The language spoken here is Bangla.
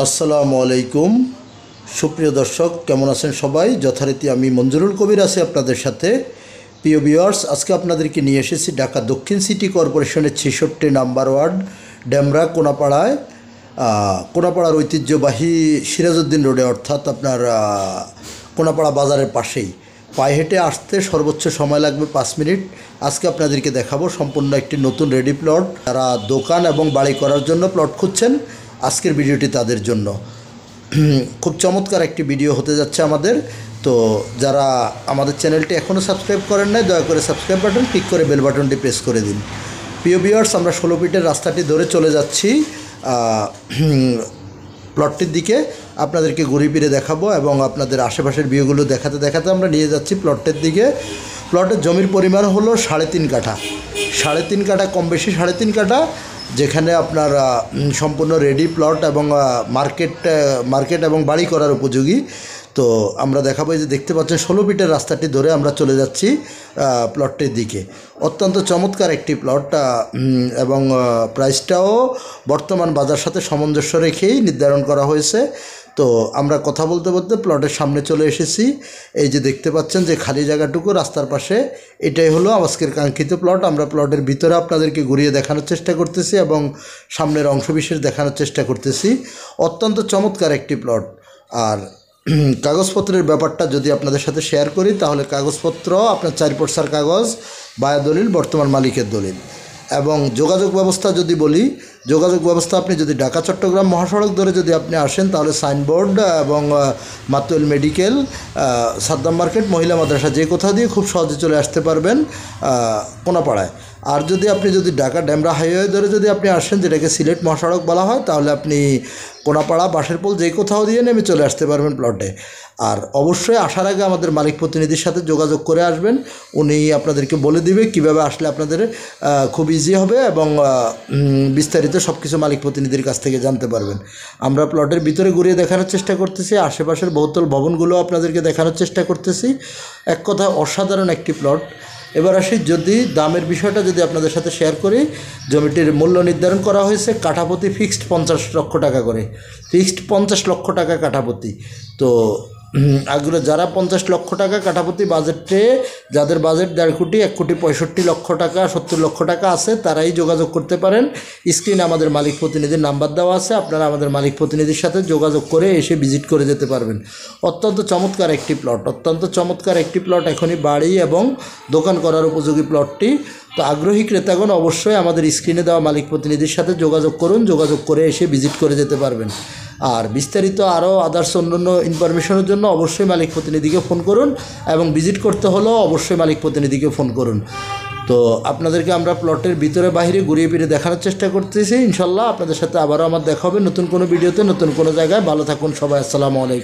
আসসালামু আলাইকুম সুপ্রিয় দর্শক, কেমন আছেন সবাই? যথারীতি আমি মঞ্জুরুল কবির আছি আপনাদের সাথে। প্রিয় ভিউয়ার্স, আজকে আপনাদেরকে নিয়ে এসেছি ঢাকা দক্ষিণ সিটি কর্পোরেশনের ৬৬ নাম্বার ওয়ার্ড ডেমরা কোনাপাড়ার ঐতিহ্যবাহী সিরাজউদ্দিন রোডে, অর্থাৎ আপনার কোনাপাড়া বাজারের পাশেই। পায়ে হেঁটে আসতে সর্বোচ্চ সময় লাগবে 5 মিনিট। আজকে আপনাদেরকে দেখাবো সম্পূর্ণ একটি নতুন রেডি প্লট। যারা দোকান এবং বাড়ি করার জন্য প্লট খুঁজছেন, আজকের ভিডিওটি তাদের জন্য। খুব চমৎকার একটি ভিডিও হতে যাচ্ছে আমাদের। তো যারা আমাদের চ্যানেলটি এখনও সাবস্ক্রাইব করেন নাই, দয়া করে সাবস্ক্রাইব বাটন ক্লিক করে বেল বাটনটি প্রেস করে দিন। প্রিয় ভিউয়ার্স, আমরা 16 ফিটের রাস্তাটি ধরে চলে যাচ্ছি প্লটটির দিকে। আপনাদেরকে ঘুরে ফিরে দেখাবো এবং আপনাদের আশেপাশের ভিউগুলো দেখাতে দেখাতে আমরা নিয়ে যাচ্ছি প্লটের দিকে। প্লটের জমির পরিমাণ হলো 3.5 কাঠা, 3.5 কাঠা, কম বেশি 3.5 কাঠা, যেখানে আপনার সম্পূর্ণ রেডি প্লট এবং মার্কেট এবং বাড়ি করার উপযোগী। তো আমরা দেখাবো, যে দেখতে পাচ্ছেন 16 ফিটের রাস্তাটি ধরে আমরা চলে যাচ্ছি প্লটটির দিকে। অত্যন্ত চমৎকার একটি প্লট এবং প্রাইসটাও বর্তমান বাজার সাথে সামঞ্জস্য রেখেই নির্ধারণ করা হয়েছে। তো আমরা কথা বলতে বলতে প্লটের সামনে চলে এসেছি। এই যে দেখতে পাচ্ছেন যে খালি জায়গাটুকু রাস্তার পাশে, এটাই হলো আজকের কাঙ্ক্ষিত প্লট। আমরা প্লটের ভিতরে আপনাদেরকে ঘুরিয়ে দেখানোর চেষ্টা করতেছি এবং সামনের অংশবিশেষ দেখানোর চেষ্টা করতেছি। অত্যন্ত চমৎকার একটি প্লট। আর কাগজপত্রের ব্যাপারটা যদি আপনাদের সাথে শেয়ার করি, তাহলে কাগজপত্র আপনার 4 পর্সার কাগজ, বায়া দলিল, বর্তমান মালিকের দলিল। এবং যোগাযোগ ব্যবস্থা যদি বলি, যোগাযোগ ব্যবস্থা আপনি যদি ঢাকা চট্টগ্রাম মহাসড়ক ধরে যদি আপনি আসেন, তাহলে সাইনবোর্ড এবং মাতুয়েল মেডিকেল, সাদ্দাম মার্কেট, মহিলা মাদ্রাসা, যে কোথাও দিয়ে খুব সহজে চলে আসতে পারবেন কোনাপাড়ায়। আর যদি আপনি ঢাকা ডেমরা হাইওয়ে ধরে যদি আপনি আসেন, যেটাকে সিলেট মহাসড়ক বলা হয়, তাহলে আপনি কোনাপাড়া, বাঁশের পোল, যে কোথাও দিয়ে নেমে চলে আসতে পারবেন প্লটে। আর অবশ্যই আসার আগে আমাদের মালিক প্রতিনিধির সাথে যোগাযোগ করে আসবেন। উনি আপনাদেরকে বলে দিবে কিভাবে আসলে আপনাদের খুব ইজি হবে এবং বিস্তারিত সব কিছু মালিক প্রতিনিধির কাছ থেকে জানতে পারবেন। আমরা প্লটের ভিতরে ঘুরিয়ে দেখানোর চেষ্টা করতেছি, আশেপাশের বহুতল ভবনগুলো আপনাদেরকে দেখানোর চেষ্টা করতেছি। এক কথা অসাধারণ একটি প্লট। এবার আসি, যদি দামের বিষয়টা যদি আপনাদের সাথে শেয়ার করি, জমিটির মূল্য নির্ধারণ করা হয়েছে কাঠাপ্রতি ফিক্সড 50 লক্ষ টাকা করে, ফিক্সড 50 লক্ষ টাকা কাঠাপ্রতি। তো আগ্রহ যারা 50 লক্ষ টাকা কাঠাপ্রতি বাজেটে, যাদের বাজেট 1.5 কোটি, 1.65 লক্ষ টাকা, 70 লক্ষ টাকা আছে, তারাই যোগাযোগ করতে পারেন। স্ক্রিনে আমাদের মালিক প্রতিনিধির নাম্বার দেওয়া আছে, আপনারা আমাদের মালিক প্রতিনিধির সাথে যোগাযোগ করে এসে ভিজিট করে যেতে পারবেন। অত্যন্ত চমৎকার একটি প্লট, অত্যন্ত চমৎকার একটি প্লট। এখনই বাড়ি এবং দোকান করার উপযোগী প্লটটি। তো আগ্রহী ক্রেতাগণ অবশ্যই আমাদের স্ক্রিনে দেওয়া মালিক প্রতিনিধির সাথে যোগাযোগ করুন, যোগাযোগ করে এসে ভিজিট করে যেতে পারবেন। আর বিস্তারিত আরও আদার্স অন্যান্য ইনফরমেশনের জন্য অবশ্যই মালিক প্রতিনিধিকে ফোন করুন এবং ভিজিট করতে হলেও অবশ্যই মালিক প্রতিনিধিকে ফোন করুন। তো আপনাদেরকে আমরা প্লটের ভিতরে বাইরে ঘুরিয়ে ফিরে দেখানোর চেষ্টা করতেছি। ইনশাল্লাহ আপনাদের সাথে আবারও আমার দেখা হবে নতুন কোনো ভিডিওতে, নতুন কোনো জায়গায়। ভালো থাকুন সবাই। আসসালামু আলাইকুম।